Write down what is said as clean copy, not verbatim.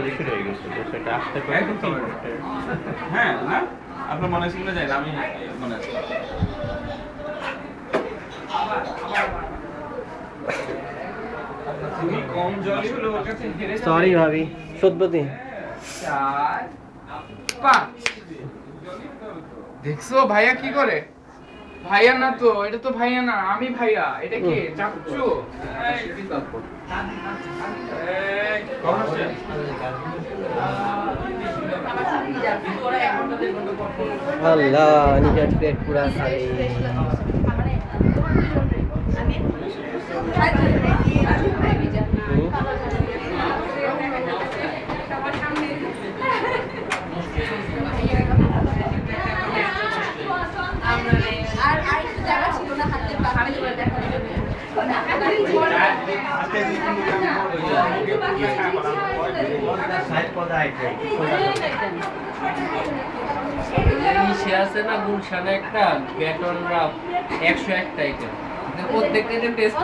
বেশি রয়ে গেছে তো সেটা আসতে পারে হ্যাঁ না আপনার মনে ছিল না যাই আমি মনে আছে তুমি কম জলই হলো ওর কাছে হেরে যাবে সরি ভাবি সত্যি 4 5 দেখছো ভাইয়া কি করে ভাইয়া না তো এটা তো ভাইয়া না আমি ভাইয়া এটা কে চাচ্চু কম আছে আল্লাহ নিজের প্লেট পুরা খালি সে আছে না গুলশানে একটা বেটনরা 101 টাইটেল প্রত্যেকটা যে টেস্ট